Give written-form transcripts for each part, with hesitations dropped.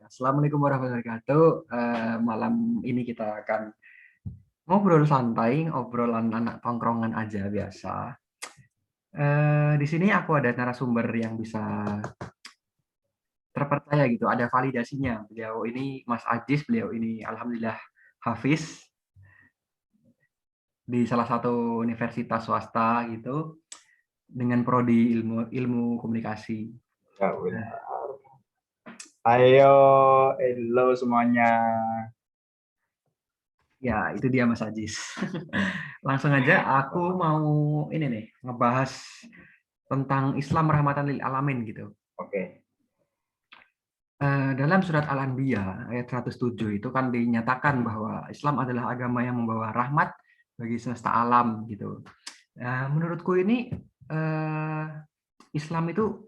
Assalamualaikum warahmatullahi wabarakatuh. Malam ini kita akan ngobrol santai, obrolan anak tongkrongan aja biasa. Di sini aku ada narasumber yang bisa terpercaya gitu, ada validasinya. Beliau ini Mas Ajis, beliau ini alhamdulillah Hafiz di salah satu universitas swasta gitu dengan prodi ilmu ilmu komunikasi. Ya, benar. Ayo, hello semuanya. Ya, itu dia Mas Ajis. Langsung aja aku mau ini nih ngebahas tentang Islam rahmatan lil alamin gitu. Oke, Dalam surat Al-Anbiya ayat 107 itu kan dinyatakan bahwa Islam adalah agama yang membawa rahmat bagi semesta alam gitu. Menurutku ini eh, Islam itu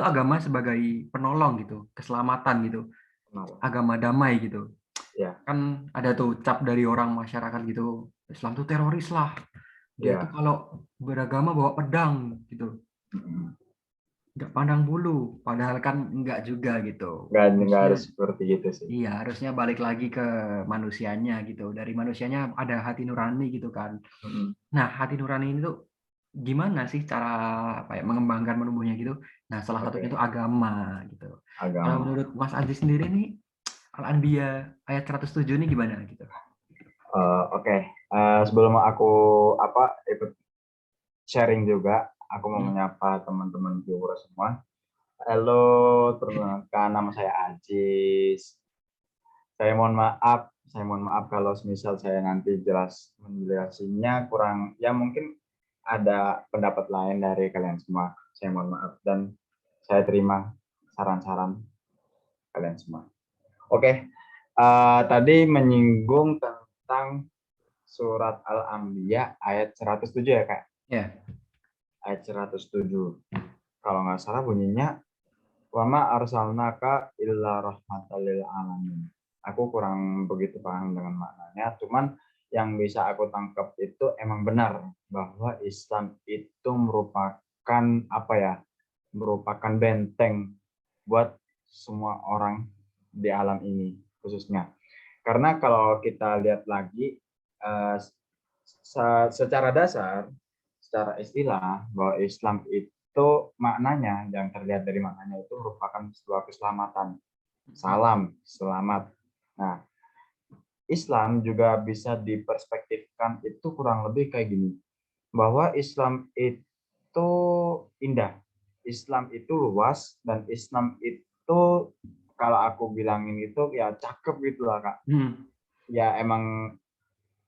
agama sebagai penolong gitu, keselamatan gitu, kenapa? agama damai gitu. Ya, Kan ada tuh cap dari orang masyarakat gitu, Islam tuh teroris lah. Dia tuh ya. kalau beragama bawa pedang gitu. Mm-mm. Nggak pandang bulu, padahal kan enggak juga gitu. Nggak Harusnya, harus seperti itu sih. iya, harusnya balik lagi ke manusianya gitu. Dari manusianya ada hati nurani gitu kan. Mm-mm. Nah, hati nurani ini tuh gimana sih cara apa ya mengembangkan menumbuhnya gitu? Nah, salah satunya itu Oke, agama gitu. Kalau agama. menurut Mas Aziz sendiri nih, Al-Anbiya ayat 107 ini gimana gitu? Oke. Sebelum aku ikut sharing juga, aku mau Hmm. menyapa teman-teman viewer semua. Halo, perkenalkan nama saya Ajis. Saya mohon maaf kalau semisal saya nanti menjelaskannya kurang, ya mungkin ada pendapat lain dari kalian semua. Saya mohon maaf dan saya terima saran-saran kalian semua. Oke, tadi menyinggung tentang surat Al-Anbiya ayat 107 ya Kak? Ya. Ayat 107. Kalau nggak salah bunyinya, Wama arsalnaka illa rahmatan lil alamin. Aku kurang begitu paham dengan maknanya, cuman yang bisa aku tangkap itu emang benar bahwa Islam itu merupakan apa ya? Merupakan benteng buat semua orang di alam ini khususnya. Karena kalau kita lihat lagi eh, secara dasar, secara istilah bahwa Islam itu maknanya yang terlihat dari maknanya itu merupakan sebuah keselamatan. Salam, selamat. Nah, Islam juga bisa diperspektifkan itu kurang lebih kayak gini, bahwa Islam itu indah, Islam itu luas, dan Islam itu kalau aku bilangin itu ya cakep gitu lah Kak. Hmm. Ya emang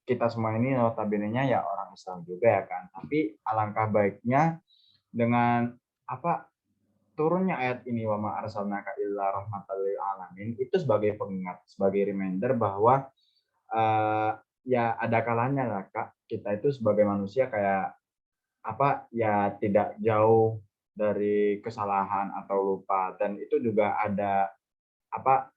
kita semua ini notabene-nya ya orang Islam juga ya kan. Tapi alangkah baiknya dengan apa turunnya ayat ini wa ma arsalnaka illa rahmatan lil alamin itu sebagai pengingat, sebagai reminder bahwa uh, ya ada kalanya lah Kak, kita itu sebagai manusia kayak ya tidak jauh dari kesalahan atau lupa, dan itu juga ada apa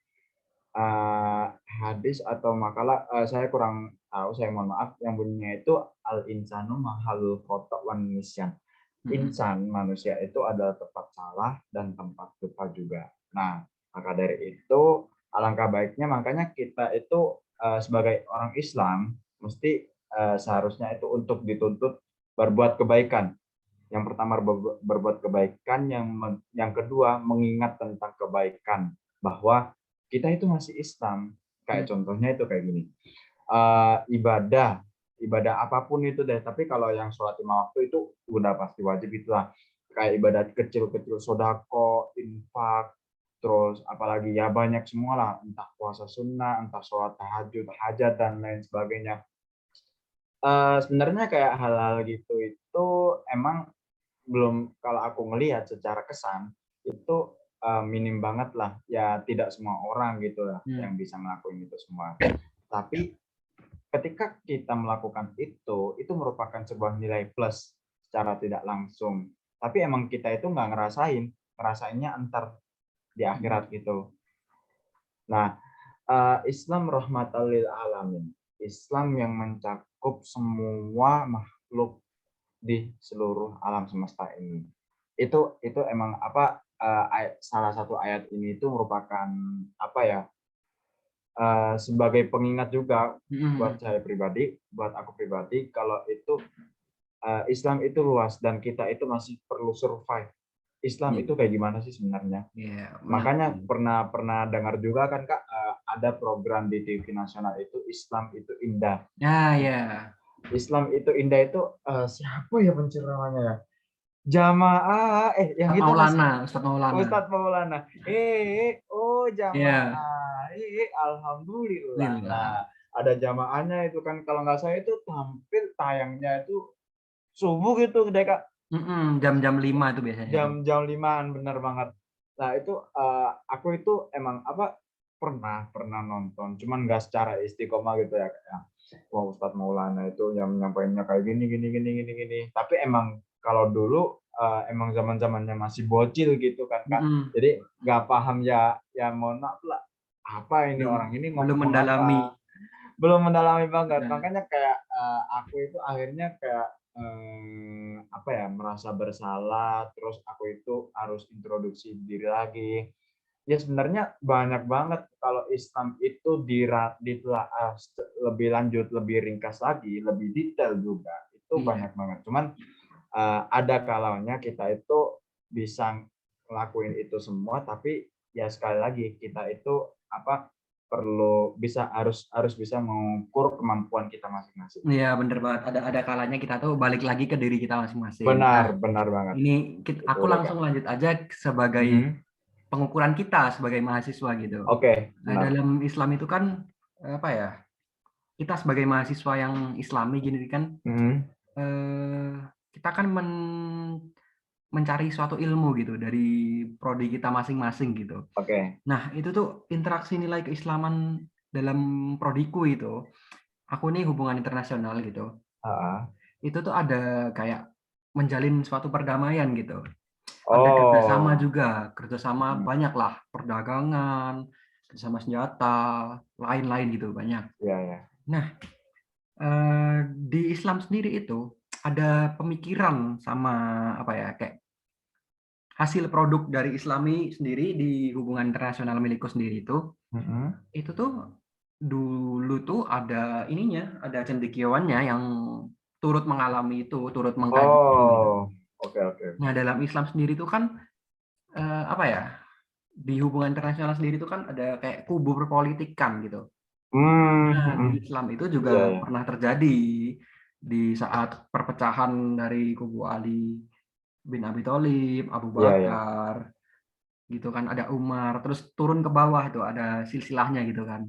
hadis atau makalah, saya kurang tahu, saya mohon maaf, yang bunyinya itu al insanu mahalul khotok wan nisyan. Hmm. Insan manusia itu adalah tempat salah dan tempat lupa juga. Nah, maka dari itu alangkah baiknya makanya kita itu sebagai orang Islam mesti seharusnya itu untuk dituntut berbuat kebaikan. Yang pertama berbuat kebaikan, yang kedua mengingat tentang kebaikan bahwa kita itu masih Islam. Hmm. Kayak contohnya itu kayak gini. Ibadah apapun itu deh, tapi kalau yang sholat lima waktu itu udah pasti wajib itulah. Kayak ibadah kecil-kecil, sodako, infak, terus apalagi ya banyak semua lah, entah puasa sunnah, entah sholat tahajud, hajat, dan lain sebagainya. Sebenarnya kayak hal-hal gitu itu emang belum, kalau aku ngelihat secara kesan itu minim banget lah, ya tidak semua orang gitu lah yang Hmm. bisa melakukan itu semua. Tapi ketika kita melakukan itu merupakan sebuah nilai plus secara tidak langsung. Tapi emang kita itu nggak ngerasainnya entar di Hmm. akhirat gitu. Nah, Islam rahmatan lil alamin, Islam yang mencakup semua makhluk di seluruh alam semesta ini. Itu emang salah satu ayat ini itu merupakan apa ya, sebagai pengingat juga buat saya pribadi, buat aku pribadi, kalau itu Islam itu luas dan kita itu masih perlu survive. Islam Iya, itu kayak gimana sih sebenarnya? iya, benar. Makanya pernah dengar juga kan Kak, ada program di TV nasional itu Islam itu indah. Ya, Nah, ya. Islam itu indah itu siapa ya penceramanya ya? Jamaah, yang Ustadz itu Mas Maulana, Ustadz Maulana. Ustadz Maulana. Oh Iya, jamaah, alhamdulillah. alhamdulillah. Nah, ada jamaahnya itu kan kalau nggak salah itu tampil tayangnya itu subuh gitu deh Kak. Jam-jam 5 itu biasanya tuh. Jam-jam 5-an, bener banget. Nah itu aku itu emang apa pernah nonton, cuman nggak secara istiqomah gitu ya kayak wah Ustadz Maulana itu yang menyampaikannya kayak gini gini gini gini gini. Tapi emang kalau dulu emang zaman zamannya masih bocil gitu kan Kak. Mm-mm. Jadi nggak paham ya, ya mohon maaf lah. Apa ini Belum orang ini belum ngomong mendalami. apa? Belum mendalami banget. Nah, Makanya kayak aku itu akhirnya kayak apa ya merasa bersalah. Terus aku itu harus introduksi diri lagi. Ya sebenarnya banyak banget kalau Islam itu ditelaah lebih lanjut, lebih ringkas lagi, lebih detail juga. Itu iya. banyak banget. Cuman ada kalaunya kita itu bisa ngelakuin itu semua, tapi ya sekali lagi kita itu apa perlu bisa harus bisa mengukur kemampuan kita masing-masing. Iya, bener banget. Ada kalanya kita tuh balik lagi ke diri kita masing-masing. Benar, Nah, benar banget. ini aku Betul ya, Kak. langsung lanjut aja sebagai Mhm. pengukuran kita sebagai mahasiswa gitu. Oke, Nah, benar. dalam Islam itu kan apa ya? Kita sebagai mahasiswa yang Islami gini kan Mhm. eh, kita kan mencari suatu ilmu gitu dari prodi kita masing-masing gitu. Oke. Nah, itu tuh interaksi nilai keislaman dalam prodiku itu. Aku nih hubungan internasional gitu. Heeh. Itu tuh ada kayak menjalin suatu perdamaian gitu. Ada kerjasama Oh. juga, kerjasama Mhm. banyak lah, perdagangan, kerjasama senjata, lain-lain gitu banyak. Iya, ya. Nah, di Islam sendiri itu ada pemikiran sama apa ya kayak hasil produk dari Islami sendiri di hubungan internasional milikku sendiri Mhm. itu tuh dulu tuh ada ininya, ada cendekiawannya yang turut mengalami itu, turut mengkaji itu gitu. Oh. Oke, oke, Nah, oke. dalam Islam sendiri itu kan apa ya? Di hubungan internasional sendiri itu kan ada kayak kubu berpolitikan gitu. Nah, di Mhm. Islam itu juga Iya, ya. pernah terjadi di saat perpecahan dari kubu Ali bin Abi Thalib, Abu Iya, ya. Bakar, gitu kan ada Umar, terus turun ke bawah tuh ada silsilahnya gitu kan.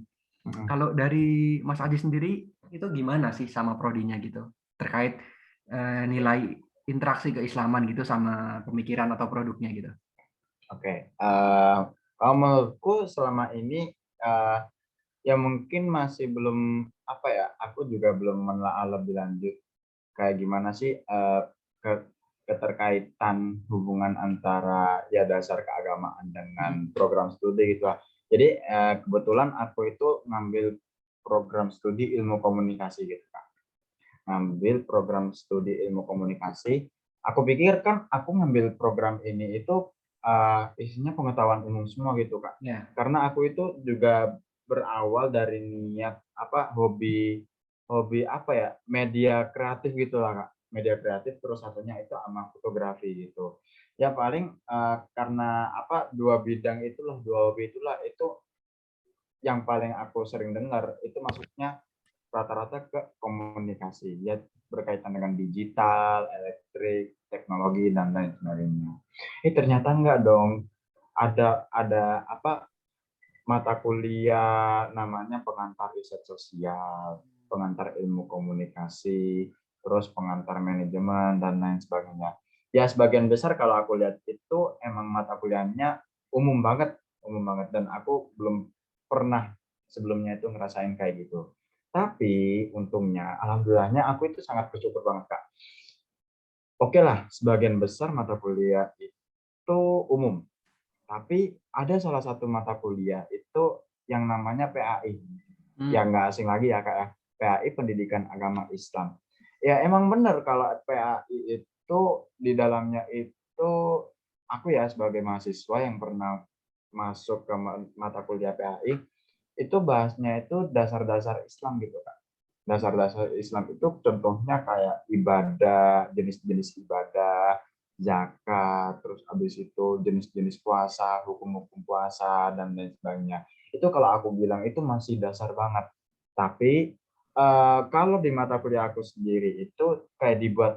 Mhm. Kalau dari Mas Aji sendiri itu gimana sih sama prodinya gitu terkait nilai interaksi keislaman gitu sama pemikiran atau produknya gitu. Oke. Kalau menurutku selama ini eh, ya mungkin masih belum apa ya, aku juga belum menelaah lebih lanjut kayak gimana sih ke- keterkaitan hubungan antara ya dasar keagamaan dengan program studi gitu lah. Jadi kebetulan aku itu ngambil program studi ilmu komunikasi gitu Kak. Ngambil program studi ilmu komunikasi. Aku pikir kan aku ngambil program ini itu isinya pengetahuan umum semua gitu Kak. Ya. Karena aku itu juga berawal dari niat apa hobi hobi apa ya media kreatif gitu lah Kak. Media kreatif terus satunya itu sama fotografi gitu. Ya paling karena apa dua hobi itulah itu yang paling aku sering dengar itu masuknya rata-rata ke komunikasi ya berkaitan dengan digital, elektrik, teknologi dan lain sebagainya. Ternyata enggak dong. Ada apa mata kuliah namanya pengantar riset sosial, pengantar ilmu komunikasi, terus pengantar manajemen dan lain sebagainya. Ya sebagian besar kalau aku lihat itu emang mata kuliahnya umum banget dan aku belum pernah sebelumnya itu ngerasain kayak gitu. Tapi untungnya, alhamdulillahnya aku itu sangat bersyukur banget Kak. Oke lah, sebagian besar mata kuliah itu umum. Tapi ada salah satu mata kuliah itu yang namanya PAI. Ya Hmm. nggak asing lagi ya Kak ya. PAI Pendidikan Agama Islam. Ya emang benar kalau PAI itu di dalamnya itu aku ya sebagai mahasiswa yang pernah masuk ke mata kuliah PAI, itu bahasnya itu dasar-dasar Islam gitu Kak. Dasar-dasar Islam itu contohnya kayak ibadah, jenis-jenis ibadah, zakat, terus habis itu jenis-jenis puasa, hukum-hukum puasa, dan lain sebagainya. Itu kalau aku bilang itu masih dasar banget. Tapi kalau di mata kuliah aku sendiri itu kayak dibuat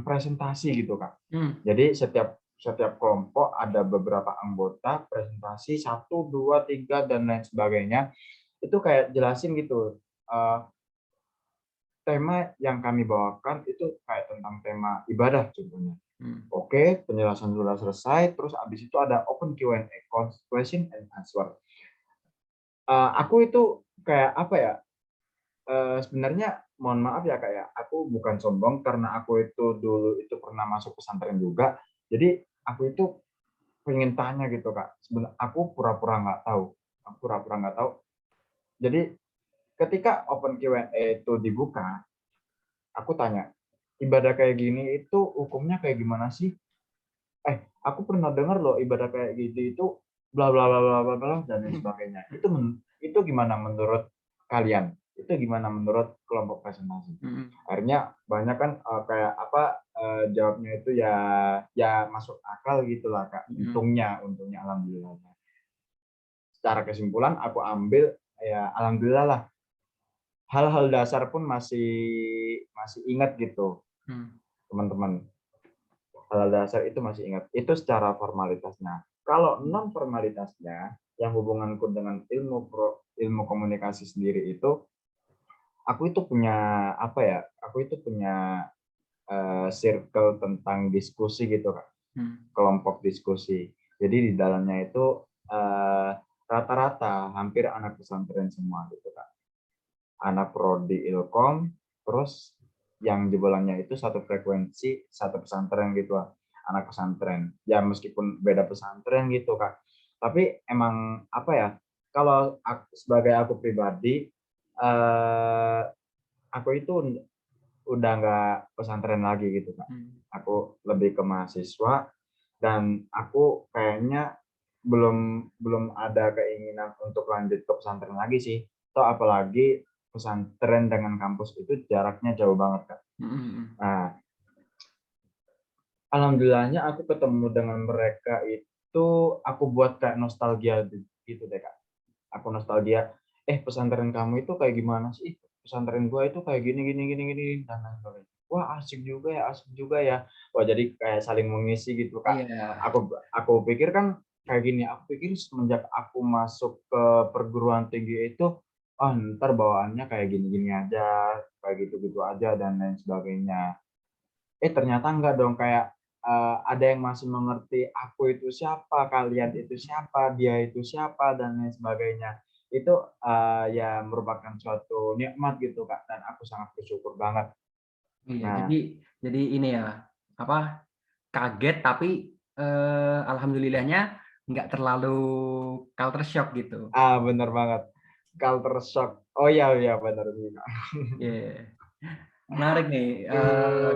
presentasi gitu Kak. Hmm. Jadi setiap kelompok ada beberapa anggota presentasi 1, 2, 3 dan lain sebagainya. Itu kayak jelasin gitu. Tema yang kami bawakan itu kayak tentang tema ibadah contohnya. Hmm. Oke, penjelasan sudah selesai, terus habis itu ada open Q&A, question and answer. Aku itu kayak apa ya? Sebenarnya mohon maaf ya kayak aku bukan sombong karena aku itu dulu itu pernah masuk pesantren juga. Jadi aku itu pengen tanya gitu kak. Sebenarnya aku pura-pura nggak tahu. Aku pura-pura nggak tahu. Jadi ketika open Q&A itu dibuka, aku tanya, ibadah kayak gini itu hukumnya kayak gimana sih? Aku pernah dengar loh ibadah kayak gitu itu bla bla bla bla bla bla dan lain sebagainya. Itu gimana menurut kalian? Itu gimana menurut kelompok presentasi? Hmm. Akhirnya banyak kan kayak apa jawabnya itu ya ya masuk akal gitulah Kak. Hmm. Untungnya alhamdulillahnya. Secara kesimpulan aku ambil ya alhamdulillah lah. Hal-hal dasar pun masih masih ingat gitu, Hmm. teman-teman. Hal dasar itu masih ingat. Itu secara formalitasnya. Kalau non formalitasnya, yang hubunganku dengan ilmu komunikasi sendiri itu, aku itu punya apa ya? Aku itu punya circle tentang diskusi gitu Kak. Hmm. Kelompok diskusi. Jadi di dalamnya itu rata-rata hampir anak pesantren semua gitu Kak. Anak prodi Ilkom, terus yang jebolannya itu satu frekuensi, satu pesantren gitu lah, anak pesantren. Ya meskipun beda pesantren gitu Kak. Tapi emang apa ya, kalau sebagai aku pribadi, aku itu udah nggak pesantren lagi gitu Kak. Hmm. Aku lebih ke mahasiswa dan aku kayaknya belum belum ada keinginan untuk lanjut ke pesantren lagi sih. Atau apalagi pesantren dengan kampus itu jaraknya jauh banget Kak. Hmm. Nah, alhamdulillahnya aku ketemu dengan mereka itu aku buat kayak nostalgia gitu deh Kak. Aku nostalgia, pesantren kamu itu kayak gimana sih? Pesantren gua itu kayak gini gini gini gini dan lain sebagainya. Wah, asik juga ya. Wah, jadi kayak saling mengisi gitu, Kak. Iya. Aku pikir kan kayak gini, aku pikir semenjak aku masuk ke perguruan tinggi itu, ntar bawaannya kayak gini-gini aja, kayak gitu-gitu aja dan lain sebagainya. Ternyata enggak dong, kayak ada yang masih mengerti aku itu siapa, kalian itu siapa, dia itu siapa, dan lain sebagainya. Itu ya merupakan suatu nikmat gitu Kak, dan aku sangat bersyukur banget. Iya, Nah, jadi ini ya, apa, kaget tapi, alhamdulillahnya nggak terlalu culture shock gitu. bener banget. Culture shock. Oh iya iya bener sih Kak. Iya. Menarik nih,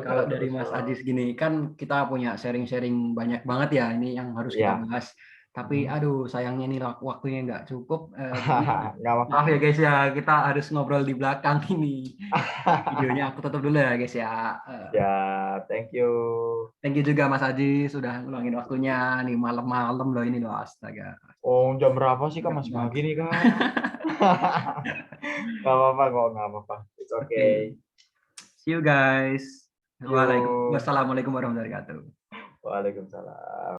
kalau dari Culture Mas Ajis shock. gini, kan kita punya sharing-sharing banyak banget ya, ini yang harus kita Iya. bahas. Tapi Mhm. aduh sayangnya nih waktunya nggak cukup, jadi Nggak apa-apa. maaf ya guys ya, kita harus ngobrol di belakang ini. Videonya aku tutup dulu ya guys ya. Ya, thank you. Thank you juga Mas Ajis sudah ngeluangin waktunya nih malam-malam loh ini loh, astaga. Oh, jam berapa sih Kak? Siap Masih banget. pagi nih Kak. Nggak apa-apa kok, nggak apa-apa. It's okay. Oke, see you guys. See you. Wassalamualaikum warahmatullahi wabarakatuh. Waalaikumsalam.